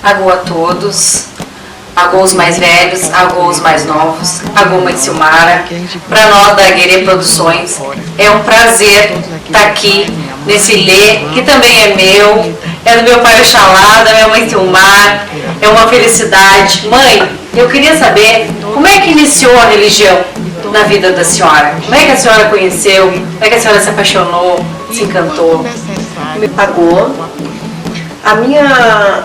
Agô a todos, agô os mais velhos, agô os mais novos, agô mãe Silmara. Para nós da Guerê Produções, é um prazer estar aqui nesse Lê, que também é meu, é do meu pai Oxalá, da minha mãe Silmar, é uma felicidade. Mãe, eu queria saber como é que iniciou a religião na vida da senhora? Como é que a senhora conheceu? Como é que a senhora se apaixonou, se encantou? Me pagou. A minha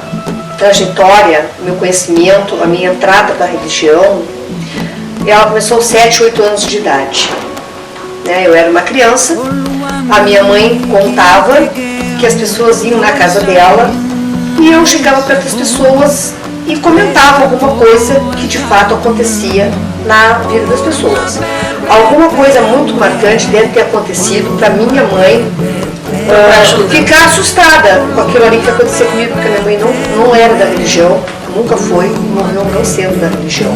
trajetória, meu conhecimento, a minha entrada da religião, ela começou aos 7, 8 anos de idade. Eu era uma criança, a minha mãe contava que as pessoas iam na casa dela e eu chegava perto das pessoas e comentava alguma coisa que de fato acontecia na vida das pessoas. Alguma coisa muito marcante deve ter acontecido para minha mãe ficar assustada com aquilo ali que aconteceu comigo, porque minha mãe não era da religião, nunca foi, morreu não sendo da religião.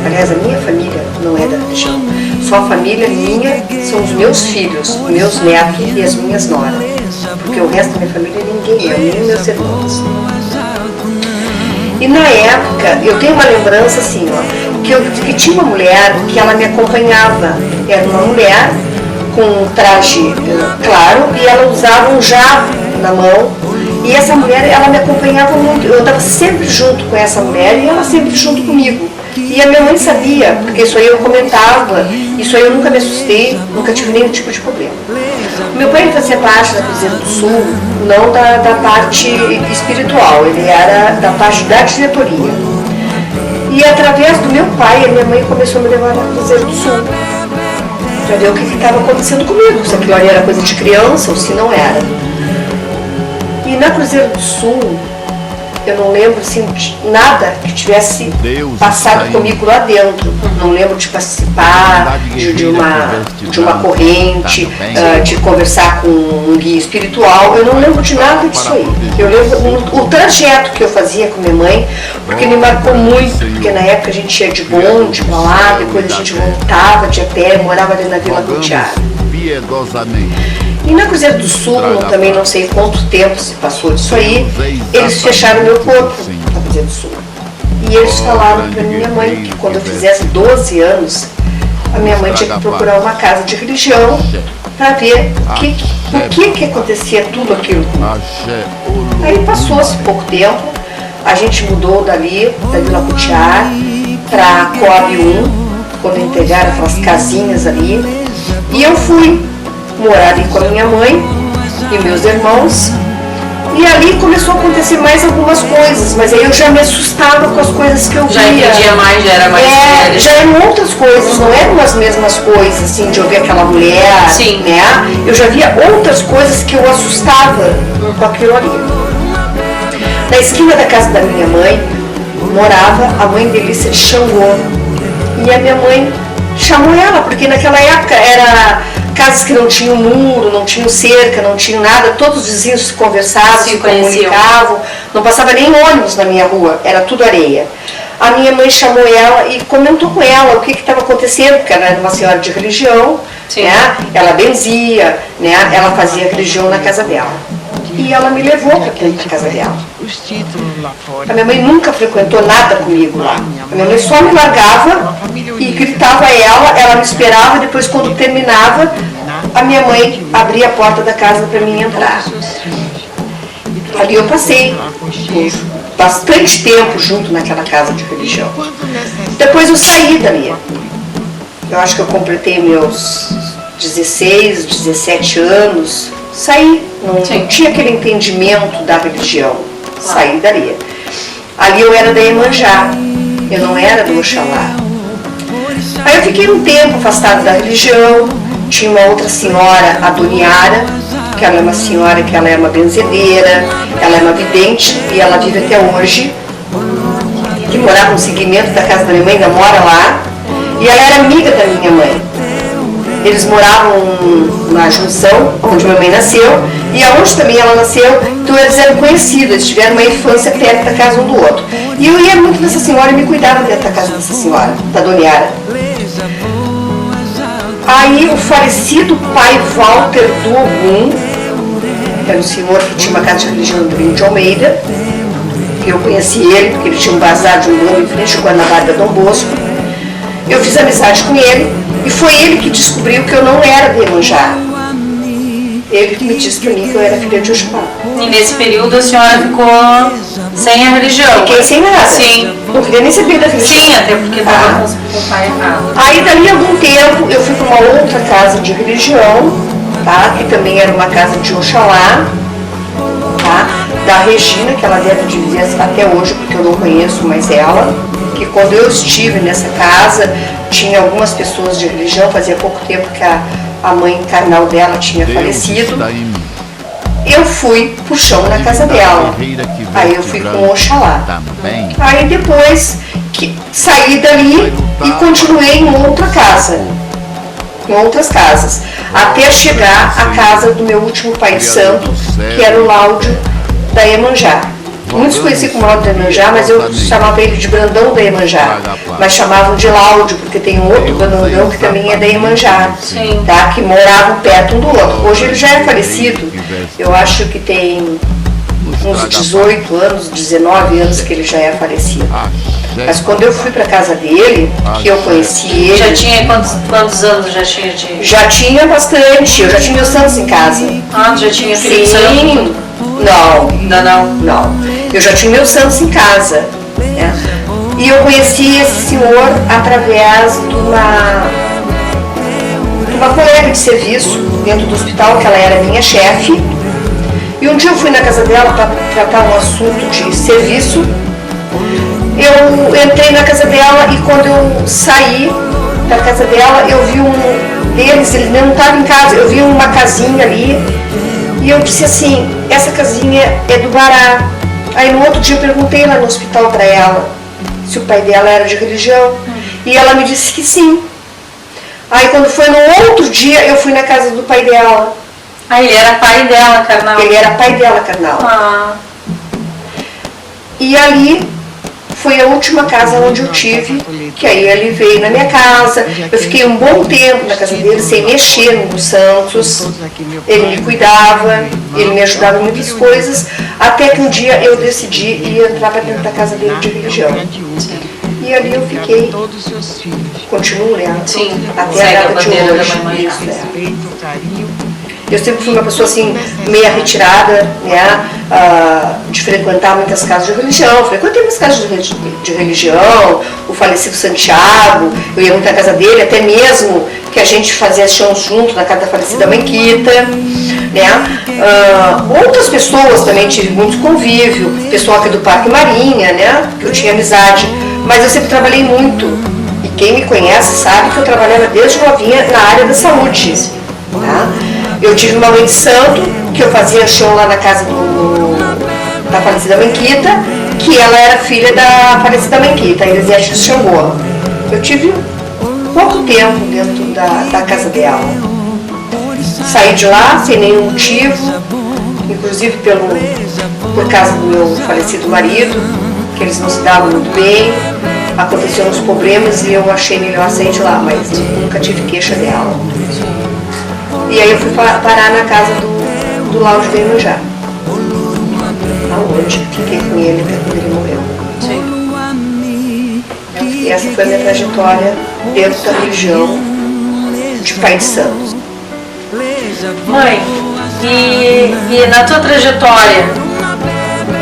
Aliás, a minha família não é da religião. Só a família minha são os meus filhos, meus netos e as minhas noras. Porque o resto da minha família ninguém é, nem meus irmãos. E na época, eu tenho uma lembrança assim, que tinha uma mulher que ela me acompanhava. Era uma mulher com um traje claro e ela usava um jarro na mão. E essa mulher, ela me acompanhava muito. Eu estava sempre junto com essa mulher e ela sempre junto comigo. E a minha mãe sabia, porque isso aí eu comentava, isso aí eu nunca me assustei, nunca tive nenhum tipo de problema. Meu pai fazia parte da Cruzeiro do Sul, não da parte espiritual, ele era da parte da diretoria. E através do meu pai, a minha mãe começou a me levar na Cruzeiro do Sul, para ver o que estava acontecendo comigo, se aquilo ali era coisa de criança ou se não era. E na Cruzeiro do Sul, eu não lembro assim, de nada que tivesse passado comigo lá dentro. Não lembro de participar de uma corrente, de conversar com um guia espiritual. Eu não lembro de nada disso aí. Eu lembro o trajeto que eu fazia com minha mãe, porque me marcou muito, porque na época a gente ia de bonde pra lá, depois a gente voltava de a pé, morava ali na Vila Cutiara. E na Cruzeiro do Sul, também não sei quanto tempo se passou disso aí, eles fecharam meu corpo na Cruzeiro do Sul. E eles falaram para minha mãe que quando eu fizesse 12 anos, a minha mãe tinha que procurar uma casa de religião para ver por que acontecia tudo aquilo comigo. Aí passou-se pouco tempo, a gente mudou dali, da Vila Cutiara, para Coab 1, quando entregaram aquelas casinhas ali, e eu fui morar ali com a minha mãe e meus irmãos, e ali começou a acontecer mais algumas coisas, mas aí eu já me assustava com as coisas que eu via. Já entendia mais, já era mais sério. Já eram outras coisas, não eram as mesmas coisas, assim, de eu ver aquela mulher, sim, né? Eu já via outras coisas que eu assustava com aquilo ali. Na esquina da casa da minha mãe, morava a mãe Delícia de Xangô, e a minha mãe chamou ela, porque naquela época era casas que não tinham muro, não tinham cerca, não tinham nada, todos os vizinhos se conversavam, se comunicavam, não passava nem ônibus na minha rua, era tudo areia. A minha mãe chamou ela e comentou com ela o que estava acontecendo, porque ela era uma senhora de religião, né? Ela benzia, né? Ela fazia religião na casa dela. E ela me levou para dentro da casa dela. A minha mãe nunca frequentou nada comigo lá. A minha mãe só me largava e gritava ela me esperava, depois quando terminava, a minha mãe abria a porta da casa para mim entrar. Ali eu passei por bastante tempo junto naquela casa de religião. Depois eu saí dali. Eu acho que eu completei meus 16, 17 anos. Saí, não tinha aquele entendimento da religião. Saí dali. Ali eu era da Iemanjá, eu não era do Oxalá. Aí eu fiquei um tempo afastada da religião. Tinha uma outra senhora, a Doniara, que ela é uma senhora que ela é uma benzedeira, ela é uma vidente e ela vive até hoje, que morava no segmento da casa da minha mãe, ainda mora lá, e ela era amiga da minha mãe. Eles moravam na junção, onde minha mãe nasceu, e aonde também ela nasceu, então eles eram conhecidos, eles tiveram uma infância perto da casa um do outro. E eu ia muito nessa senhora e me cuidava dentro da casa dessa senhora, da Doniara. Aí o falecido pai Walter do Ogum, que era um senhor que tinha uma casa de religião do Rio de Almeida, eu conheci ele, porque ele tinha um bazar de Umbanda em frente ao Guanabara da Dom Bosco. Eu fiz amizade com ele e foi ele que descobriu que eu não era de Iemanjá. Ele que me disse para mim que eu era filha de Oxalá. E nesse período a senhora ficou sem a religião? Fiquei sem nada. Sim. Não queria nem saber da religião. Sim, até porque estava com o pai errado. Aí, dali a algum tempo, eu fui para uma outra casa de religião, tá? Que também era uma casa de Oxalá, tá? Da Regina, que ela deve viver até hoje, porque eu não conheço mais ela. Que quando eu estive nessa casa, tinha algumas pessoas de religião, fazia pouco tempo que a mãe carnal dela tinha falecido. Eu fui pro chão na casa dela. Aí eu fui com Oxalá. Aí depois saí dali e continuei em outra casa, em outras casas, até chegar à casa do meu último pai de santo, que era o Láudio da Iemanjá. Muitos conheciam como Láudio da Iemanjá, mas eu chamava ele de Brandão da Iemanjá. Mas chamavam de Láudio, porque tem um outro Brandão que também é da Iemanjá, tá? Que moravam perto um do outro. Hoje ele já é falecido. Eu acho que tem uns 18 anos, 19 anos que ele já é falecido. Mas quando eu fui para a casa dele, que eu conheci ele... Já tinha quantos anos já tinha de... Já tinha bastante, eu já tinha meus santos em casa. Já tinha filho? Sim, não. Ainda não? Não. Eu já tinha meus santos em casa. Né? E eu conheci esse senhor através de uma colega de serviço dentro do hospital, que ela era minha chefe. E um dia eu fui na casa dela para tratar um assunto de serviço. Eu entrei na casa dela e quando eu saí da casa dela, eu vi um deles, ele não estava em casa, eu vi uma casinha ali e eu disse assim, essa casinha é do Bará. Aí no outro dia eu perguntei lá no hospital para ela se o pai dela era de religião e ela me disse que sim. Aí quando foi no outro dia eu fui na casa do pai dela. Ele era pai dela, carnal? Ele era pai dela, carnal. E ali foi a última casa onde eu tive, que aí ele veio na minha casa. Eu fiquei um bom tempo na casa dele, sem mexer nos santos. Ele me cuidava, ele me ajudava em muitas coisas, até que um dia eu decidi ir entrar para dentro da casa dele de religião. E ali eu fiquei, continuo, né? Sim, até a data de hoje. Eu sempre fui uma pessoa assim, meia retirada, né, de frequentar muitas casas de religião. Frequentei muitas casas de religião, o falecido Santiago, eu ia muito na casa dele, até mesmo que a gente fazia chão junto na casa da falecida Mãe Quita, né. Outras pessoas também tive muito convívio, pessoal aqui do Parque Marinha, né, que eu tinha amizade, mas eu sempre trabalhei muito. E quem me conhece sabe que eu trabalhava desde novinha na área da saúde, tá? Eu tive uma mãe de santo, que eu fazia show lá na casa da falecida Manquita, que ela era filha da falecida Manquita, a Elisiete de Xangô. Eu tive pouco tempo dentro da casa dela. Saí de lá sem nenhum motivo, inclusive por causa do meu falecido marido, que eles não se davam muito bem. Aconteceram uns problemas e eu achei melhor sair de lá, mas eu nunca tive queixa dela. E aí eu fui parar na casa do Láudio da Iemanjá, aonde fiquei com ele até quando ele morreu. Sim. E essa foi a minha trajetória dentro da religião de pai de santos. Mãe, e na tua trajetória,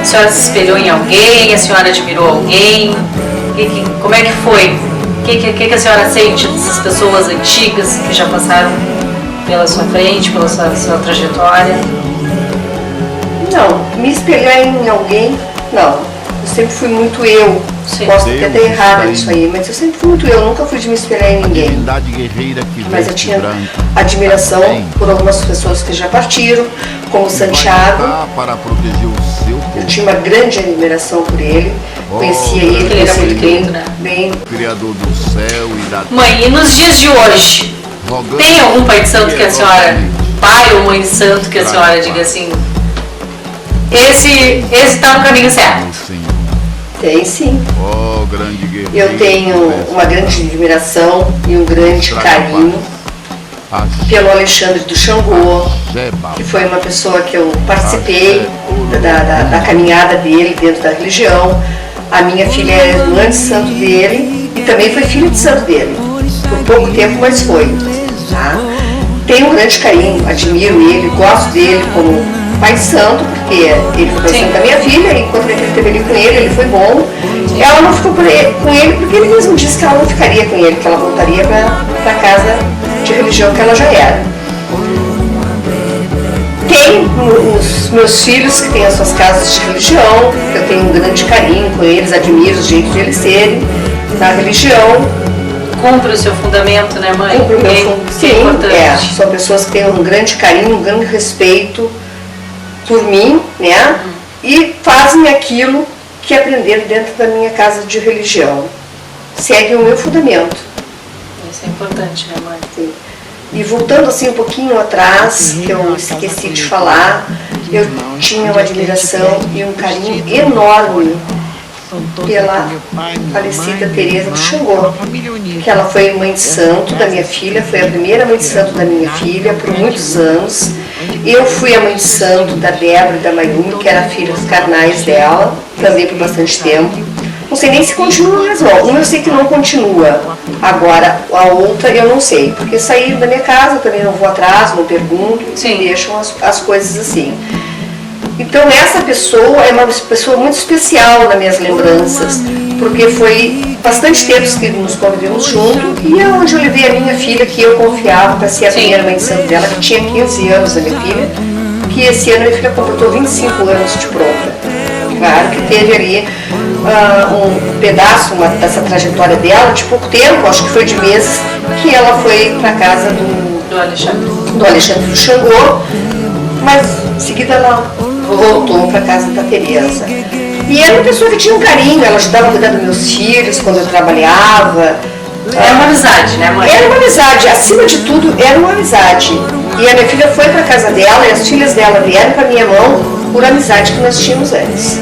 a senhora se espelhou em alguém? A senhora admirou alguém? Como é que foi? O que a senhora sente dessas pessoas antigas que já passaram pela sua frente, pela sua trajetória? Não, me espelhar em alguém, não. Eu sempre fui muito eu. Sim. Posso até estar errada nisso aí, mas eu sempre fui muito eu, nunca fui de me espelhar em ninguém. Mas eu tinha admiração por algumas pessoas que já partiram, como Santiago. Eu tinha uma grande admiração por ele. Conhecia ele, ele era muito lindo, né? Bem. Criador do céu e da... Mãe, e nos dias de hoje, tem algum pai de santo que a senhora, pai ou mãe de santo, que a senhora diga assim, esse está no caminho certo? Tem sim. Oh, grande guerreiro. Eu tenho uma grande admiração e um grande carinho pelo Alexandre do Xangô, que foi uma pessoa que eu participei da caminhada dele dentro da religião. A minha filha é irmã de santo dele e também foi filha de santo dele. Por pouco tempo, mas foi. Tá? Tenho um grande carinho, admiro ele, gosto dele como pai santo, porque ele foi pai santo da minha filha, e enquanto minha filha esteve ali com ele foi bom. Ela não ficou com ele porque ele mesmo disse que ela não ficaria com ele, que ela voltaria para a casa de religião que ela já era. Tem os meus filhos que têm as suas casas de religião, eu tenho um grande carinho com eles, admiro o jeito de eles serem na religião. Cumpre o seu fundamento, né, mãe? Cumpre o meu fundamento. Sim, importante. São pessoas que têm um grande carinho, um grande respeito por mim, né? E fazem aquilo que aprenderam dentro da minha casa de religião. Seguem o meu fundamento. Isso é importante, né, mãe? Sim. E voltando assim um pouquinho atrás, que eu esqueci de falar, eu tinha uma admiração e um carinho enorme pela falecida Teresa do Xangô, que ela foi mãe de santo da minha filha, foi a primeira mãe de santo da minha filha por muitos anos. Eu fui a mãe de santo da Débora e da Mayumi, que eram filhas carnais dela, também por bastante tempo. Não sei nem se continua mais não. Uma eu sei que não continua. Agora, a outra eu não sei, porque saíram da minha casa, também não vou atrás, não pergunto, deixam as coisas assim. Então essa pessoa é uma pessoa muito especial nas minhas lembranças, porque foi bastante tempo que nos convivemos junto, e é onde eu levei a minha filha, que eu confiava para ser a primeira mãe de santo dela, que tinha 15 anos, a minha filha, que esse ano minha filha completou 25 anos de pronta. Claro que teve ali um pedaço dessa trajetória dela, de pouco tempo, acho que foi de meses, que ela foi para casa do Alexandre do Xangô, mas em seguida ela voltou para casa da Teresa. E era uma pessoa que tinha um carinho, ela ajudava a cuidar dos meus filhos quando eu trabalhava. Era uma amizade, né, mãe? Era uma amizade, acima de tudo era uma amizade. E a minha filha foi para casa dela e as filhas dela vieram para minha mão por amizade que nós tínhamos antes.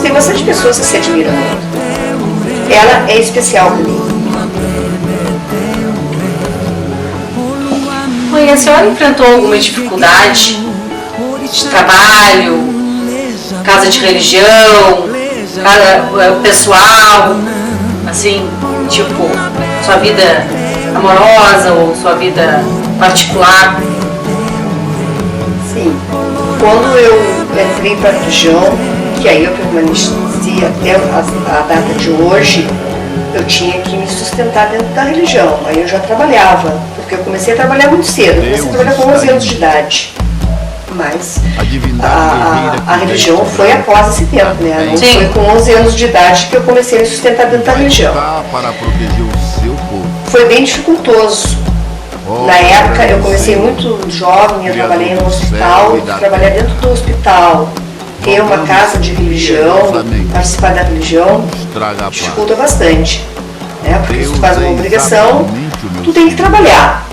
Tem bastante pessoas que se admiram muito. Ela é especial para mim. Mãe, a senhora enfrentou alguma dificuldade de trabalho, casa de religião, casa pessoal, assim, tipo, sua vida amorosa ou sua vida particular? Sim. Quando eu entrei para a religião, que aí eu permaneci até a data de hoje, eu tinha que me sustentar dentro da religião. Aí eu já trabalhava, porque eu comecei a trabalhar muito cedo, eu comecei a trabalhar com 11 anos de idade. Mas a religião foi após esse tempo, né? Não foi com 11 anos de idade que eu comecei a me sustentar dentro da religião. Foi bem dificultoso. Na época eu comecei muito jovem, eu trabalhei no hospital, trabalhar dentro do hospital, ter uma casa de religião, participar da religião, dificulta bastante, né? Porque se tu faz uma obrigação, tu tem que trabalhar.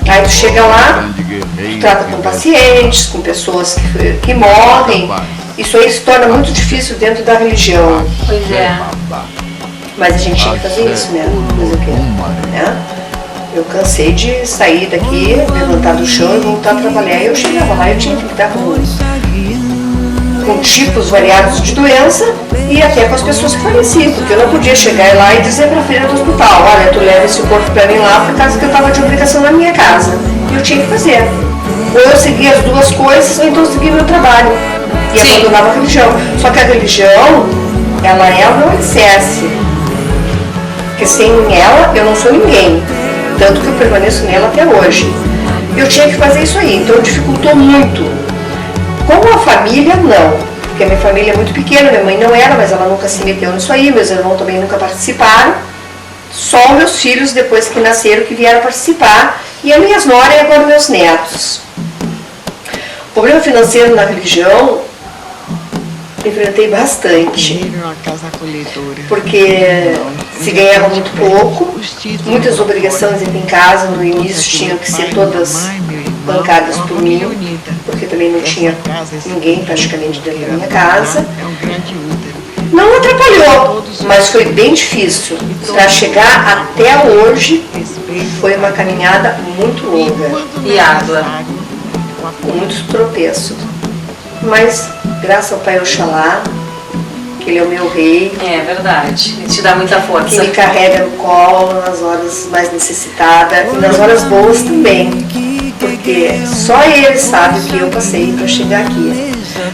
Aí tu chega lá, tu trata com pacientes, com pessoas que morrem. Isso aí se torna muito difícil dentro da religião. Pois é. Mas a gente tinha que fazer isso, né? Fazer o quê? Né? Eu cansei de sair daqui, levantar do chão e voltar a trabalhar. Eu chegava lá e eu tinha que lidar com tipos variados de doença e até com as pessoas que faleciam, porque eu não podia chegar lá e dizer para a filha do hospital: olha, tu leva esse corpo para mim lá por causa que eu estava de obrigação na minha casa. E eu tinha que fazer. Ou eu seguia as duas coisas, ou então eu seguia meu trabalho e abandonava a religião. Só que a religião, ela é o meu alicerce, porque sem ela eu não sou ninguém, tanto que eu permaneço nela até hoje. Eu tinha que fazer isso aí, então dificultou muito. Com a família, não, porque a minha família é muito pequena, minha mãe não era, mas ela nunca se meteu nisso aí, meus irmãos também nunca participaram, só meus filhos, depois que nasceram, que vieram participar, e as minhas noras e agora meus netos. O problema financeiro na religião, enfrentei bastante, porque se ganhava muito pouco, muitas obrigações em casa no início tinham que ser todas bancadas por mim, porque também não tinha ninguém praticamente dentro da minha casa. Não atrapalhou, mas foi bem difícil. Para chegar até hoje, foi uma caminhada muito longa. E árdua. Com muitos tropeços. Mas, graças ao Pai Oxalá, que Ele é o meu rei, É verdade. Ele te dá muita que força. me carrega no colo nas horas mais necessitadas e nas horas boas também, porque só Ele sabe o que eu passei para chegar aqui.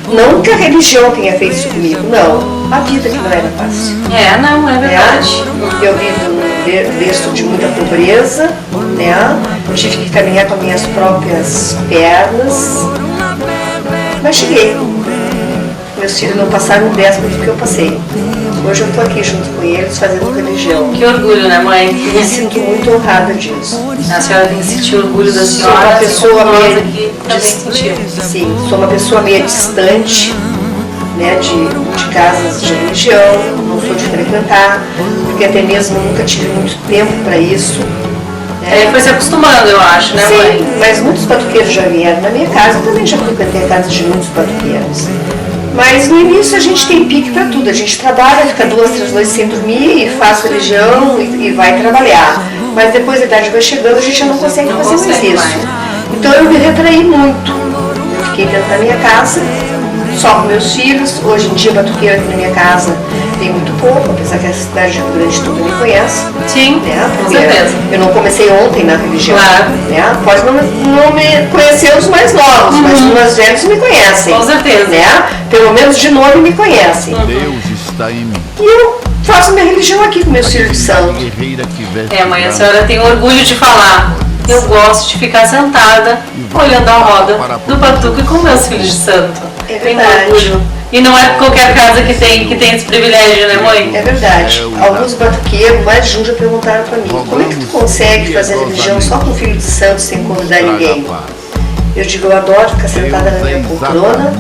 Não que a religião tenha feito isso comigo, não. A vida que não era fácil. É, não, é verdade. Eu vivo num berço de muita pobreza, né? Tive que caminhar com as minhas próprias pernas, mas cheguei. Meus filhos não passaram 10 do que eu passei. Hoje eu estou aqui junto com eles fazendo religião. Que orgulho, né, mãe? Me sinto muito honrada disso. A senhora tem que sentir orgulho da Sou senhora. uma pessoa nós meio aqui também sentimos. Sim, sou uma pessoa meio distante, né, de casas de religião, não sou de frequentar, porque até mesmo nunca tive muito tempo para isso. Ele foi se acostumando, eu acho, né, mãe? Sim, mas muitos batuqueiros já vieram na minha casa, eu também já frequentei a casa de muitos batuqueiros. Mas no início a gente tem pique para tudo, a gente trabalha, fica 2, 3 noites sem dormir, e faz religião e vai trabalhar. Mas depois a idade vai chegando, a gente já não consegue fazer mais isso. Então eu me retraí muito. Eu fiquei dentro da minha casa, só com meus filhos. Hoje em dia, batuqueiro aqui na minha casa tem muito pouco, apesar que a cidade de Rio Grande toda me conhece. Sim, Né? com Porque certeza. eu não comecei ontem na religião. Claro. Né? Pode não me conhecer os mais novos, mas os mais velhos me conhecem. Com certeza. Né? Pelo menos de nome me conhecem. Deus está em mim. E eu faço minha religião aqui com meus filhos de santo. Guerreira que veste É, mãe, a branco. senhora tem orgulho de falar. Eu gosto de ficar sentada, olhando a roda do batuque com meus filhos de santo. É Tenho verdade. orgulho. E não é qualquer casa que tem esse privilégio, né, mãe? É verdade. Alguns batuqueiros, mais de um, já perguntaram para mim: como é que tu consegue fazer religião só com filho de santo sem convidar ninguém? Eu digo, eu adoro ficar sentada na minha poltrona,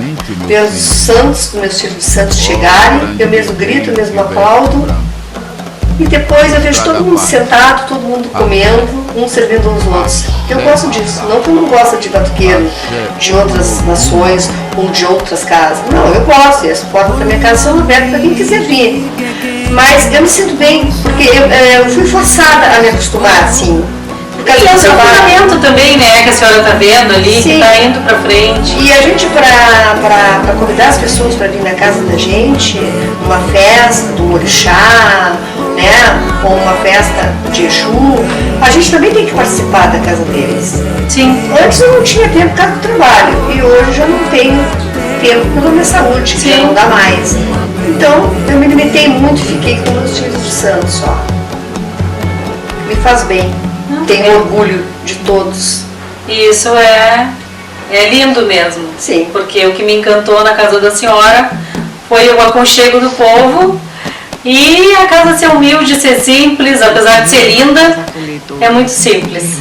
ver os santos, meus filhos de santos chegarem, eu mesmo grito, eu mesmo aplaudo. E depois eu vejo todo mundo sentado, todo mundo comendo, um servindo aos outros. Eu gosto disso. Não que eu não gosto de batuqueiro de outras nações ou de outras casas. Não, eu gosto. E as portas da minha casa são abertas para quem quiser vir. Mas eu me sinto bem, porque eu fui forçada a me acostumar assim. Por causa E é o do seu trabalho. fundamento também, né, que a senhora tá vendo ali, que Sim. tá indo pra frente. E a gente, para convidar as pessoas para vir na casa da gente, numa festa do orixá, né, ou uma festa de Exu, a gente também tem que participar da casa deles. Sim. Antes eu não tinha tempo por causa do trabalho, e hoje eu já não tenho tempo pela minha saúde, que já Sim. não dá mais. Então, eu me limitei muito e fiquei com meus filhos de santo só. Me faz bem. Tenho orgulho de todos. E isso é lindo mesmo. Sim. Porque o que me encantou na casa da senhora foi o aconchego do povo e a casa ser humilde, ser simples, apesar de ser linda, é muito simples.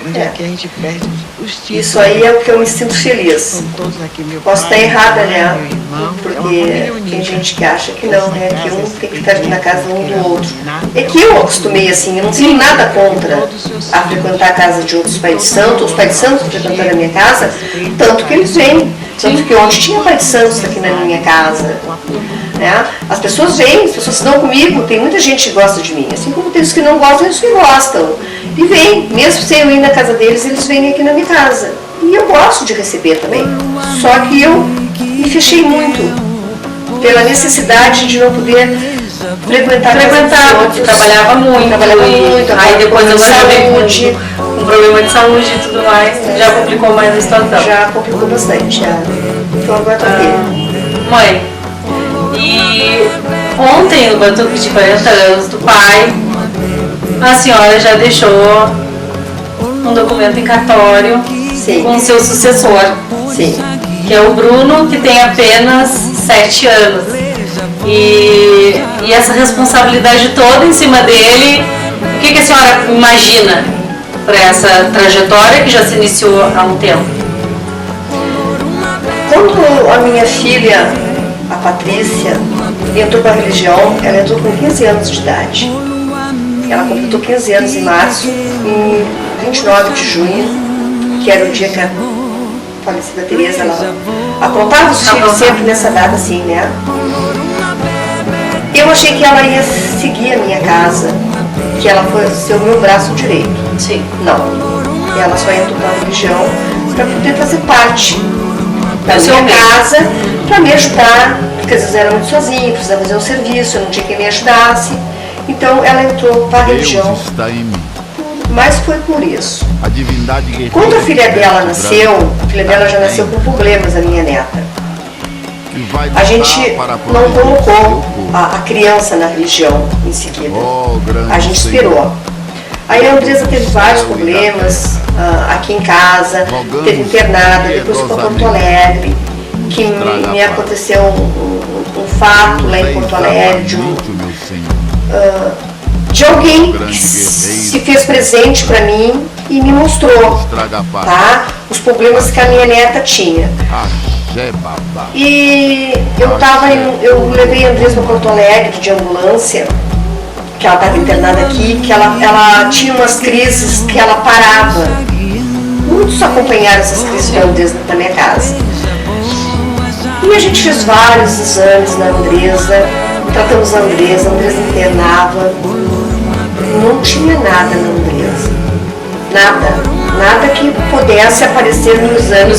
Onde é que a gente perde os títulos? Isso aí é o que eu me sinto feliz. São todos aqui, meu Posso pai, estar errada, meu né? irmão, é uma Porque família unida. tem gente que acha que não, né? Que um tem que ficar aqui na casa um do outro. É que eu acostumei assim, eu não tenho nada contra a frequentar a casa de outros pais de santo, os pais de santos frequentando a minha casa, tanto que eles vêm. Tanto que ontem tinha pai de santos aqui na minha casa. Né? As pessoas vêm, as pessoas estão comigo, tem muita gente que gosta de mim, assim como tem os que não gostam e os que gostam. E vêm, mesmo sem eu ir na casa deles, eles vêm aqui na minha casa. E eu gosto de receber também. Só que eu me fechei muito pela necessidade de não poder frequentar a casa dos Porque outros. trabalhava muito. Trabalhava muito, Aí depois com agora já veio saúde. com problema de saúde e tudo mais, já complicou mais a situação. Já complicou bastante. Já. Então agora estou aqui. Mãe, e ontem no batuque de 40 anos do pai, a senhora já deixou um documento em cartório Sim. com o seu sucessor, Sim. que é o Bruno, que tem apenas 7 anos. E essa responsabilidade toda em cima dele, o que a senhora imagina para essa trajetória que já se iniciou há um tempo? Quando a minha filha, a Patrícia, entrou para a religião, ela entrou com 15 anos de idade. Ela completou 15 anos em março, em 29 de junho, que era o dia que a falecida Tereza, ela apontava os filhos sempre nessa data assim, né? Eu achei que ela ia seguir a minha casa, que ela fosse ser o meu braço direito. Sim. Não. Ela só entrou para a religião para poder fazer parte da seu minha meio. casa para me ajudar, porque às vezes eu era muito sozinha, precisava fazer um serviço, eu não tinha quem me ajudasse. Então ela entrou para a religião, Deus está em mim. mas foi por isso. A divindade guerreira. Quando a filha que dela veste nasceu, branco a filha dela já está nasceu em com problemas, a minha neta. e vai A lutar gente para não proteger o colocou seu povo. a criança na religião em seguida. Oh, grande A gente Senhor. esperou. Aí a Andresa teve vários problemas aqui em casa, teve internada, depois foi para Porto Alegre, que me aconteceu um fato lá em Porto Alegre Meu Senhor. de alguém que se fez presente para mim e me mostrou, Estraga a paz. tá, os problemas que a minha neta tinha. Axé, babá. E eu levei a Andresa para Porto Alegre de ambulância, que ela estava internada aqui, que ela tinha umas crises que ela parava. Muitos acompanharam essas crises da Andresa na minha casa. E a gente fez vários exames na Andresa, tratamos a Andresa internava. Não tinha nada na Andresa. Nada que pudesse aparecer no exame,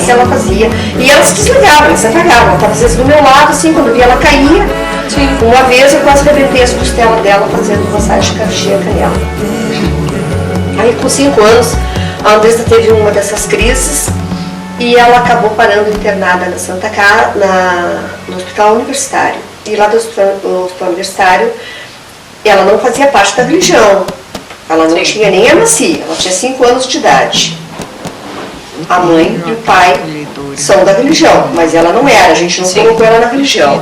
que ela fazia. E ela se desligava, ela se apagava. Ela estava às vezes do meu lado, assim, quando via ela caía. Sim. Uma vez eu quase arrebentei as costelas dela fazendo massagem cardíaca nela. Aí com 5 anos, a Andresa teve uma dessas crises e ela acabou parando internada na Santa Casa, no Hospital Universitário. E lá do Hospital Universitário, ela não fazia parte da religião. Ela não tinha nem a nasci, ela tinha 5 anos de idade. A mãe e o pai são da religião, mas ela não era, a gente não colocou ela na religião.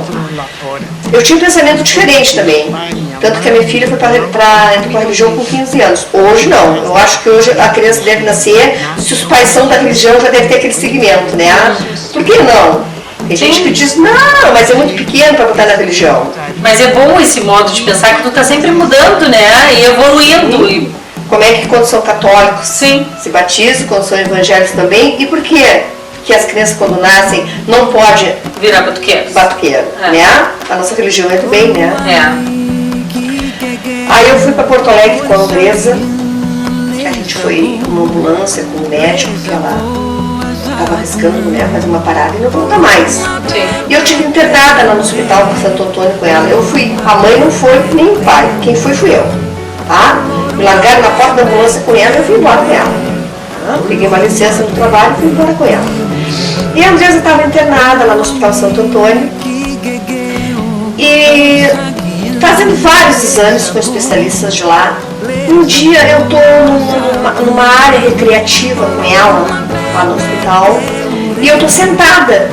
Eu tinha um pensamento diferente também, tanto que a minha filha foi para a religião com 15 anos. Hoje não, eu acho que hoje a criança deve nascer, se os pais são da religião já deve ter aquele segmento, né? Por que não? Tem gente que diz, não, mas é muito pequeno para botar na religião. Mas é bom esse modo de pensar que tu tá sempre mudando, né? E evoluindo. E... Como é que quando são católicos Sim. se batizam, quando são evangélicos também, e por quê? Que as crianças quando nascem não podem Virar batuqueiro. Né? A nossa religião é do bem, né? É. Aí eu fui para Porto Alegre com a Andresa, a gente foi numa ambulância com o médico, que ela estava arriscando, né, fazer uma parada e não volta mais. Sim. E eu tive internada lá no hospital com Santo Antônio com ela. Eu fui, a mãe não foi, nem o pai. Quem foi fui eu. Tá? Me largaram na porta da ambulância com ela e eu fui embora com ela. Tá? Peguei uma licença no trabalho e fui embora com ela. E a Andresa estava internada lá no Hospital Santo Antônio e fazendo vários exames com especialistas de lá. Um dia eu estou numa área recreativa com ela, lá no hospital, e eu estou sentada.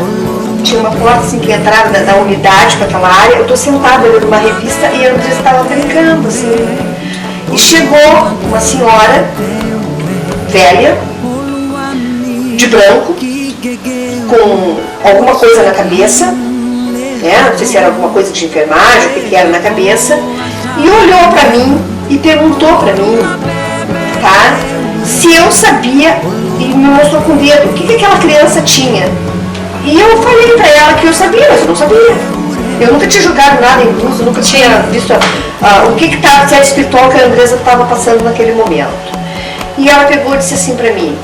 Tinha uma porta assim que entrava da unidade para aquela área, eu estou sentada lendo uma revista e a Andresa estava brincando assim. E chegou uma senhora velha, de branco, com alguma coisa na cabeça, né? Não sei se era alguma coisa de enfermagem, o que era na cabeça, e olhou para mim e perguntou para mim, tá? Se eu sabia, e me mostrou com o dedo o que aquela criança tinha. E eu falei para ela que eu sabia, mas eu não sabia. Eu nunca tinha jogado nada em curso, nunca tinha visto o que estava, se era espiritual que a Andresa estava passando naquele momento. E ela pegou e disse assim para mim,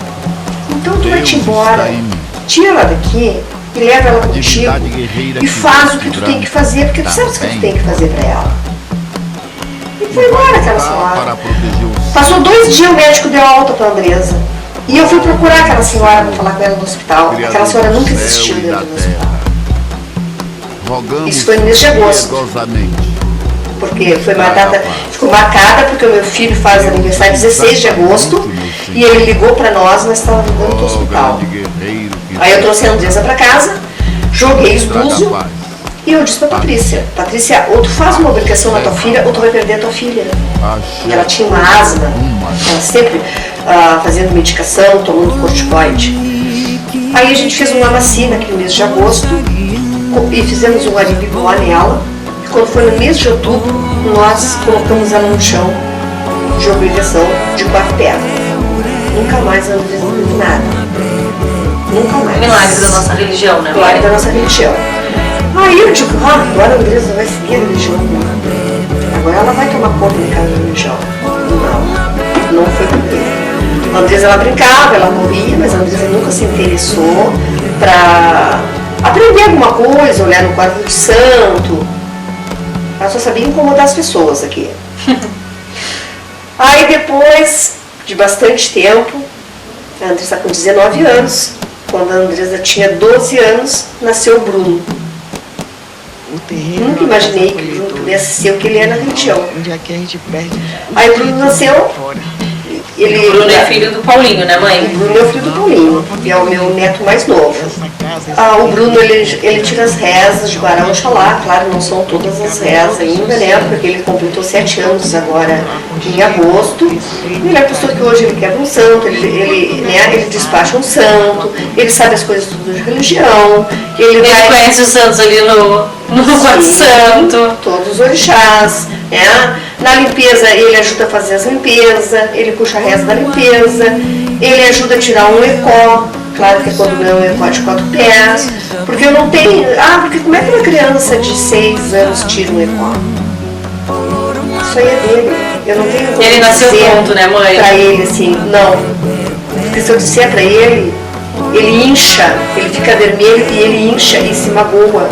então tu vai te embora, tira ela daqui e leva ela contigo e faz o que tu tem que fazer, porque tu sabes o que tu tem que fazer para ela. E foi embora aquela senhora. Passou 2 dias, o médico deu alta para a Andresa. E eu fui procurar aquela senhora para falar com ela no hospital. Aquela senhora nunca existiu dentro do hospital. Isso foi no mês de agosto. Porque foi uma data, ficou marcada porque o meu filho faz aniversário 16 de agosto e ele ligou para nós estávamos dentro do hospital. Aí eu trouxe a Andresa para casa, joguei os búzios e eu disse para Patrícia, ou tu faz uma aplicação na tua filha ou tu vai perder a tua filha. Ela tinha uma asma, ela sempre fazendo medicação, tomando corticoide. Aí a gente fez uma vacina aqui no mês de agosto e fizemos um aribigó nela. E quando foi no mês de outubro, nós colocamos ela no chão de obrigação de 4 pernas. Nunca mais a Andresa não teve nada. Nunca mais. Milagre da nossa religião, né? Milagre da nossa religião. Aí eu digo, agora a Andresa vai seguir a religião. Agora ela vai tomar conta de cada religião. Não foi comigo. A Andresa ela brincava, ela corria, mas a Andresa nunca se interessou para aprender alguma coisa, olhar no quadro de santo. Ela só sabia incomodar as pessoas aqui. Aí depois de bastante tempo, a Andressa está com 19 anos, quando a Andressa tinha 12 anos, nasceu o Bruno. Nunca imaginei que o Bruno pudesse ser o que ele é na religião. Onde é que a gente perde? Aí o Bruno nasceu. O Bruno é filho do Paulinho, né, mãe? O Bruno é o filho do Paulinho, e é o meu neto mais novo. O Bruno, ele tira as rezas de Guará Oxalá, claro, não são todas as rezas ainda, né, porque ele completou 7 anos agora em agosto. Ele é a pessoa que hoje ele quebra um santo, ele despacha um santo, ele sabe as coisas tudo de religião. Ele conhece os santos ali no quarto santo. Todos os orixás, né? Na limpeza ele ajuda a fazer as limpezas, ele puxa a reza da limpeza, ele ajuda a tirar um ecó, claro que quando não é um ecó de 4 pés, porque eu não tenho, porque como é que uma criança de 6 anos tira um ecó? Isso aí é dele, eu não tenho como ele nasceu pronto, né, mãe? Pra ele assim, não, porque se eu disser pra ele, ele incha, ele fica vermelho e ele incha e se magoa.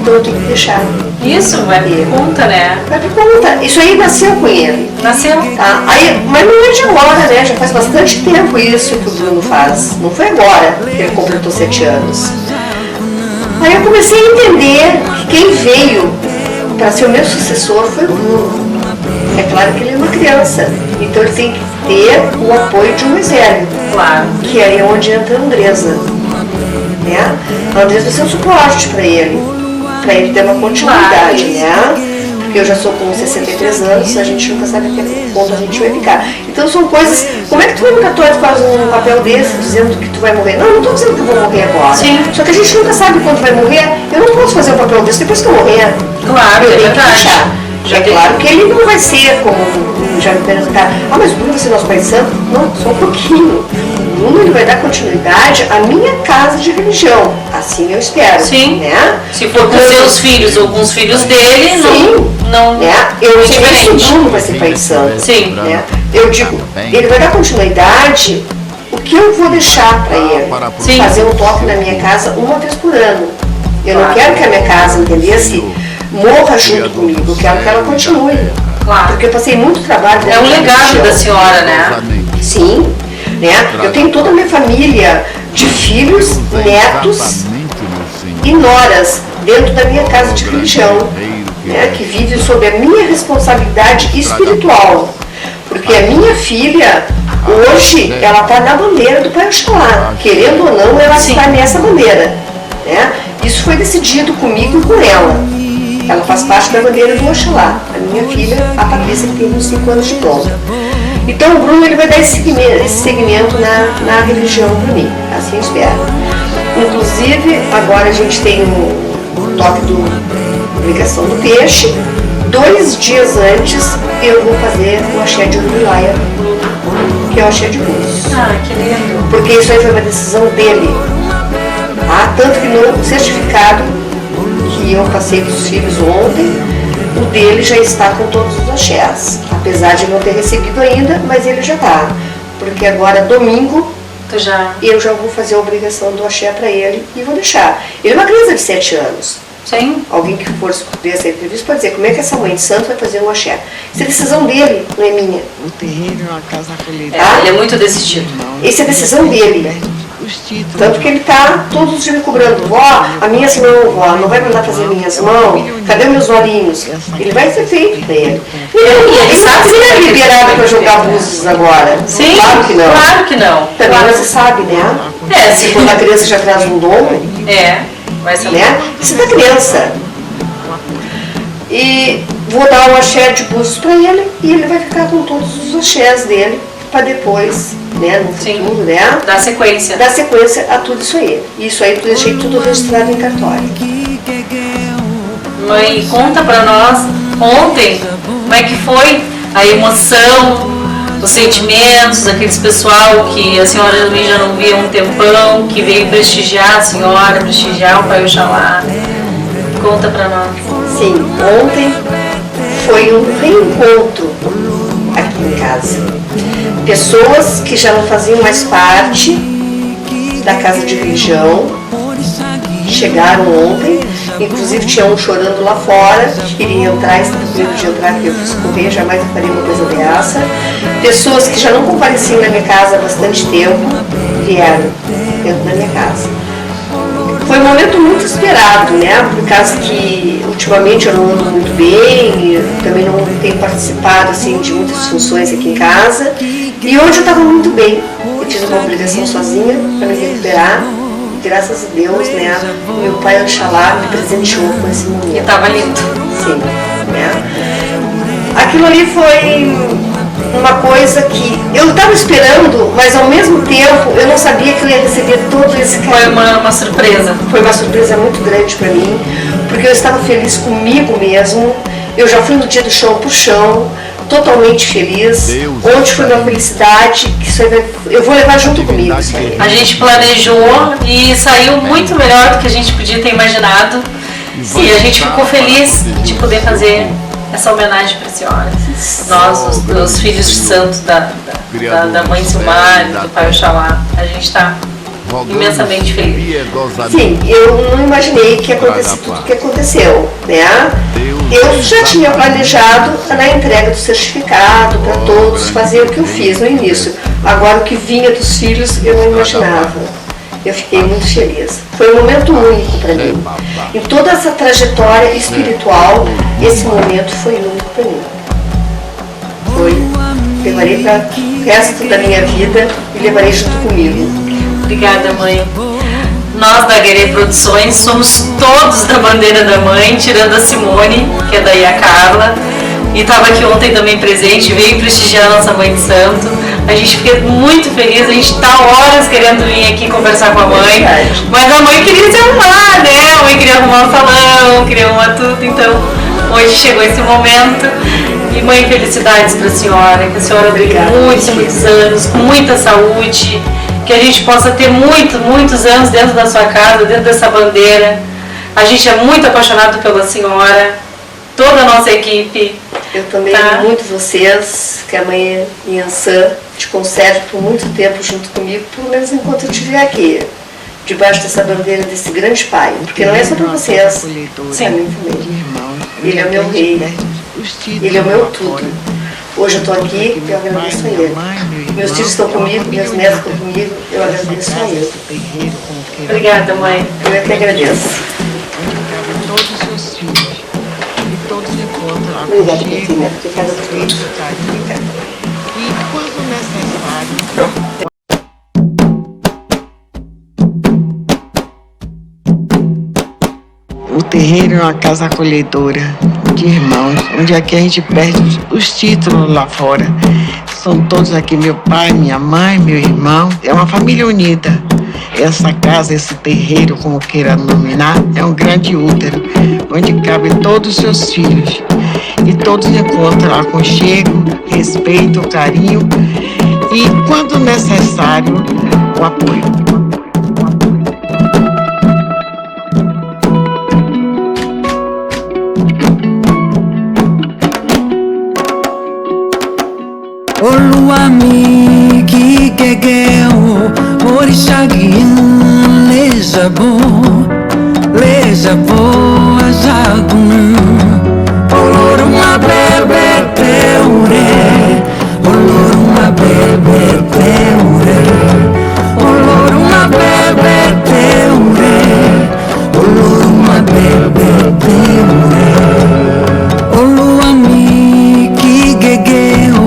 Então eu tenho que deixar. Isso, vai por conta, né? Vai por conta. Isso aí nasceu com ele. Nasceu. Tá? Aí, mas não é de agora, né? Já faz bastante tempo isso que o Bruno faz. Não foi agora que ele completou 7 anos. Aí eu comecei a entender que quem veio para ser o meu sucessor foi o Bruno. É claro que ele é uma criança, então ele tem que ter o apoio de um mais velho. Claro. Que aí é onde entra a Andressa. Né? A Andressa vai ser um suporte para ele ter uma continuidade, né? Porque eu já sou com 63 anos, a gente nunca sabe até que ponto a gente vai ficar. Então são coisas, como é que tu vai no cartório e faz um papel desse dizendo que tu vai morrer? Não, não estou dizendo que eu vou morrer agora. Sim. Só que a gente nunca sabe quando vai morrer, eu não posso fazer um papel desse depois que eu morrer. Claro, eu é tenho que verdade. deixar. Claro que ele não vai ser como já me perguntaram, mas o Bruno vai ser nosso pai de santo? Não, só um pouquinho. O Bruno ele vai dar continuidade à minha casa de religião, assim eu espero. Sim. Né? Se for com seus filhos ou com os filhos dele, não né? Eu não sei se o diferente. Bruno vai ser pai de santo. Sim. Né? Eu digo, ele vai dar continuidade, o que eu vou deixar para ele? Sim. Fazer um toque na minha casa uma vez por ano. Eu não quero que a minha casa, entendesse, morra junto comigo, eu quero que ela continue. Claro. Porque eu passei muito trabalho. É um legado religião. da senhora, né? Sim, né? Eu tenho toda a minha família de filhos, netos e noras dentro da minha casa de religião, né? Que vive sob a minha responsabilidade espiritual. Porque a minha filha, hoje, ela está na bandeira do Pai Oxalá. Querendo ou não, ela está nessa bandeira. Né? Isso foi decidido comigo e com ela. Ela faz parte da bandeira do Oxalá. A minha filha, a Patrícia, que tem uns 5 anos de pronto. Então o Bruno ele vai dar esse segmento na religião para mim. Assim eu espero. Inclusive, agora a gente tem o toque do Ligação do Peixe. 2 dias antes eu vou fazer o axé de Uruguaia, que é o axé de Búzios. Que lindo. Porque isso aí foi uma decisão dele. Tanto que no certificado que eu passei para os filhos ontem, o dele já está com todos os axés. Apesar de não ter recebido ainda, mas ele já está. Porque agora, domingo, eu já vou fazer a obrigação do axé para ele e vou deixar. Ele é uma criança de 7 anos. Sim. Alguém que for ver essa entrevista pode dizer como é que essa mãe de santo vai fazer um axé. Isso é decisão dele, não é minha. O terreiro é uma casa acolhida. Tá? Ele é muito decidido. Essa é decisão dele. Tanto que ele está todos os dias me cobrando, vó, a minhas mãos, vó, não vai mandar fazer minhas mãos? Cadê meus olhinhos? Ele vai ser feito para ele. Ele sabe que ele é liberado para jogar Búzios agora. Sim, claro que não. Claro que não. Também Claro. você sabe, né? Se Quando a criança já traz um dom, vai saber. né? Isso é da criança. E vou dar um axé de Búzios para ele e ele vai ficar com todos os axés dele para depois, né, no futuro, né? Dá sequência. Dar sequência a tudo isso aí. Isso aí eu deixei tudo registrado em cartório. Mãe, conta pra nós ontem como é que foi a emoção, os sentimentos, aqueles pessoal que a senhora também já não via há um tempão, que veio prestigiar a senhora, prestigiar o Pai Oxalá. Conta pra nós. Sim, ontem foi um reencontro aqui em casa. Pessoas que já não faziam mais parte da casa de religião chegaram ontem, inclusive tinha um chorando lá fora, que queria entrar, estava com medo de entrar, que eu fiz correr, jamais eu faria uma coisa dessa. Pessoas que já não compareciam na minha casa há bastante tempo, vieram dentro da minha casa. Foi um momento muito esperado, né? Por causa que ultimamente eu não ando muito bem, também não tenho participado assim, de muitas funções aqui em casa. E hoje eu estava muito bem. Eu fiz uma obrigação sozinha para me recuperar. Graças a Deus, né? Meu pai Oxalá me presenteou com esse momento. E estava lindo. Sim, né? Aquilo ali foi uma coisa que eu estava esperando, mas ao mesmo tempo eu não sabia que eu ia receber todo esse carinho. Foi uma surpresa. Foi uma surpresa muito grande para mim, porque eu estava feliz comigo mesmo. Eu já fui no dia do chão pro chão, totalmente feliz. Ontem foi uma felicidade que isso aí eu vou levar junto comigo. Isso aí. A gente planejou e saiu muito melhor do que a gente podia ter imaginado. E a gente ficou feliz de poder fazer essa homenagem para a senhora. Nós, os filhos de santo da mãe Silmar, do pai Oxalá, a gente está imensamente feliz. Sim, eu não imaginei que ia acontecer tudo o que aconteceu, né? Eu já tinha planejado na entrega do certificado para todos, fazer o que eu fiz no início. Agora o que vinha dos filhos eu não imaginava. Eu fiquei muito feliz. Foi um momento único para mim. Em toda essa trajetória espiritual, esse momento foi único para mim. Levarei para o resto da minha vida e levarei junto comigo. Obrigada, mãe. Nós da Guerê Produções somos todos da bandeira da mãe, tirando a Simone, que é daí a Carla. E estava aqui ontem também presente, veio prestigiar a nossa mãe de santo. A gente fica muito feliz, a gente está horas querendo vir aqui conversar com a mãe. Mas a mãe queria se arrumar, né? A mãe queria arrumar o salão, queria arrumar tudo. Então, hoje chegou esse momento. E mãe, felicidades para a senhora, que a senhora dure muitos anos, com muita saúde. Que a gente possa ter muitos anos dentro da sua casa, dentro dessa bandeira. A gente é muito apaixonado pela senhora, toda a nossa equipe. Eu também amo muito vocês, que a mãe Yansan te conserve por muito tempo junto comigo, pelo menos enquanto eu estiver aqui, debaixo dessa bandeira desse grande pai. Porque não é só para vocês, é a mim também. Ele é o meu rei, ele é o meu tudo. Hoje eu estou aqui, eu agradeço a ele. Meus filhos estão comigo, meus netos estão comigo, eu agradeço a ele. Obrigada, mãe. Eu é que agradeço. Todos os seus filhos e todos encontram Obrigada, Cristina, por cada filho. E quando necessário. O terreiro é uma casa acolhedora de irmãos, onde aqui a gente perde os títulos lá fora. São todos aqui, meu pai, minha mãe, meu irmão. É uma família unida. Essa casa, esse terreiro, como queira nominar, é um grande útero, onde cabem todos os seus filhos. E todos encontram aconchego, respeito, carinho e, quando necessário, o apoio. Oluwami ki gẹ́gẹ́ o, òrìṣà Gíyán lè jabọ́ ajagun. Olórun abẹ́bẹ́ tẹ́ òrẹ́, Olórun abẹ́bẹ́ tẹ́ òrẹ́, Olórun abẹ́bẹ́ tẹ́ òrẹ́, Olórun abẹ́bẹ́ tẹ́ òrẹ́. Oluwami ki gẹ́gẹ́ o,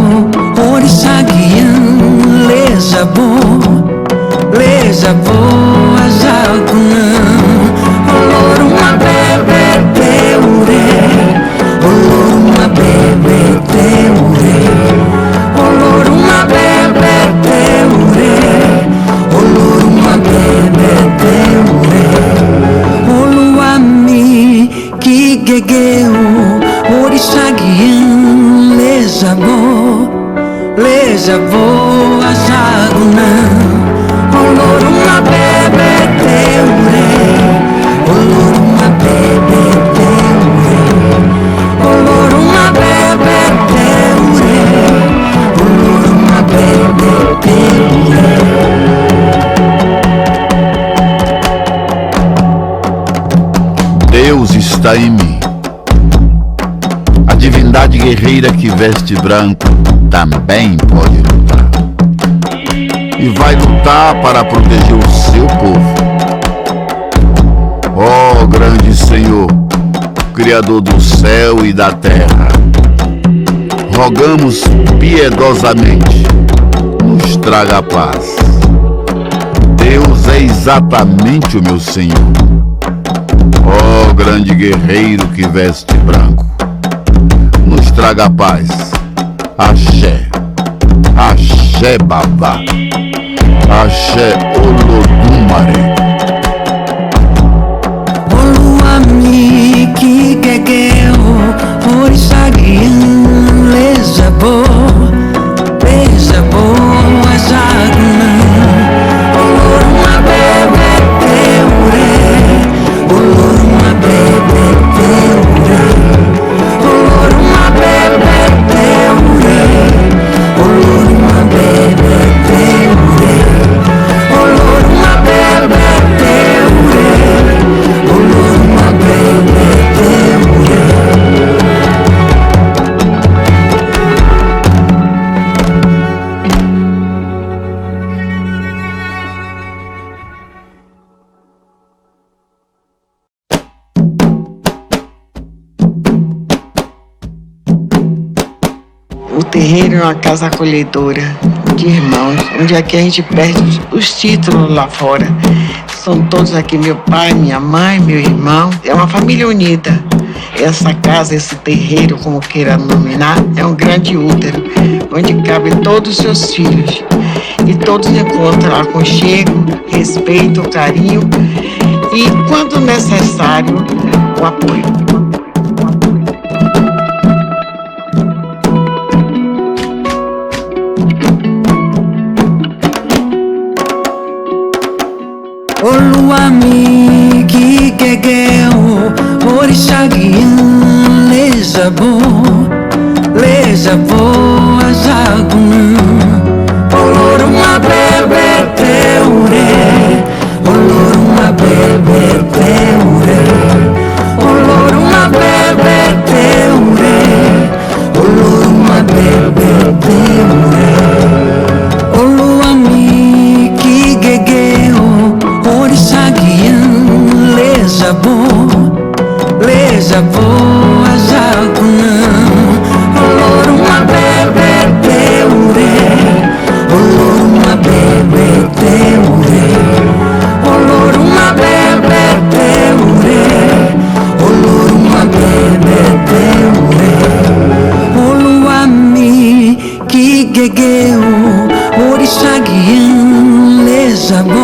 òrìṣà Gíyán lè jabọ́ ajagun. Olórun abẹ́bẹ́ tẹ́ òrẹ́, Olórun abẹ́bẹ́ tẹ́ òrẹ́, Olórun abẹ́bẹ́ tẹ́ òrẹ́, Olórun abẹ́bẹ́ tẹ́ òrẹ́. Oluwami ki gẹ́gẹ́ o, òrìṣà Gíyán lè jabọ́ ajagun. Olórun abẹ́bẹ́ tẹ́ òrẹ́, Olórun abẹ́bẹ́ tẹ́ òrẹ́, Olórun abẹ́bẹ́ tẹ́ òrẹ́, Olórun abẹ́bẹ́ tẹ́ òrẹ́. está em mim. A divindade guerreira que veste branco também pode lutar. E vai lutar para proteger o seu povo. Ó grande Senhor, Criador do céu e da terra, rogamos piedosamente, nos traga a paz. Deus é exatamente o meu Senhor. Ó grande guerreiro que veste branco, nos traga a paz. Axé, axé babá, axé Olodumare. Oluwami kikekeo orishagian lejabo ajaguna oloruma bebe teure oloruma bebe teure oloruma bebe teure oloruma bebe teure oloruma bebe teure oloruma bebe teure. O terreiro é uma casa acolhedora de irmãos, onde aqui a gente perde os títulos lá fora. São todos aqui, meu pai, minha mãe, meu irmão. É uma família unida. Essa casa, esse terreiro, como queira nominar, é um grande útero, onde cabem todos os seus filhos. E todos encontram aconchego, respeito, carinho e, quando necessário, o apoio. Oluwami kikekeo orishagian lejabo ajaguna oloruma bebe teure oloruma bebe teure oloruma bebe teure oloruma bebe teure Oluwami kikekeo orishagian lejabo ajaguna oloruma bebe teure oloruma bebe teure oloruma bebe teure oloruma bebe teure Oluwami kikekeo orishagian lejabo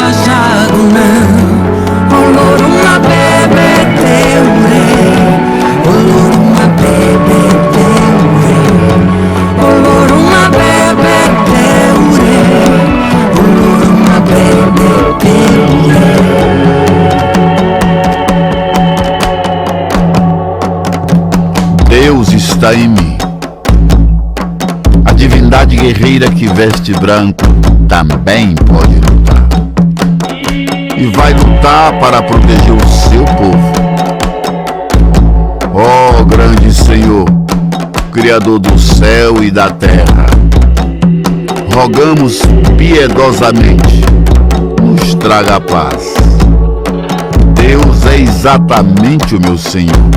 ajaguna oloruma bebe teure oloruma bebe teure oloruma bebe teure oloruma bebe teure. Deus está em mim. A divindade guerreira que veste branco também pode lutar. E vai lutar para proteger o seu povo. Ó grande Senhor, Criador do céu e da terra, rogamos piedosamente, nos traga a paz. Deus é exatamente o meu Senhor.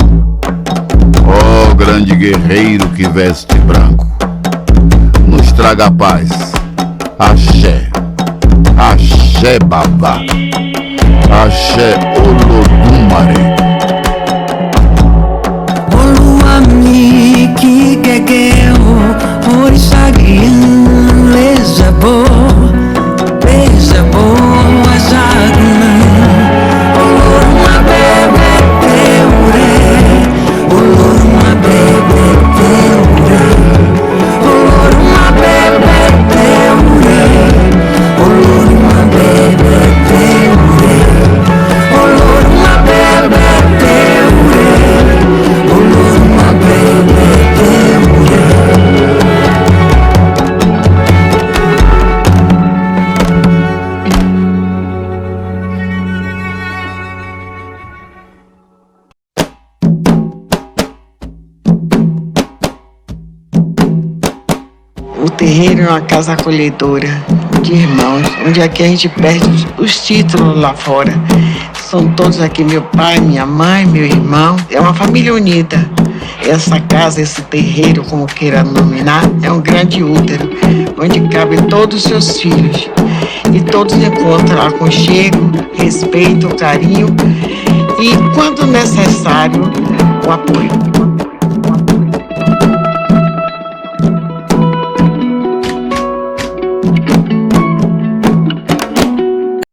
Ó grande guerreiro que veste branco, nos traga a paz. Axé, axé babá, axé Olodumare. Oluwami kikekeo orishagian lejabo ajaguna oloruma bebe teure oloruma bebe teure oloruma bebe teure oloruma bebe teure oloruma bebe teure oloruma bebe teure. terreiro é uma casa acolhedora de irmãos, onde aqui a gente perde os títulos lá fora. São todos aqui, meu pai, minha mãe, meu irmão. É uma família unida. Essa casa, esse terreiro, como queira nominar, é um grande útero, onde cabem todos os seus filhos. E todos encontram aconchego, respeito, carinho e, quando necessário, o apoio.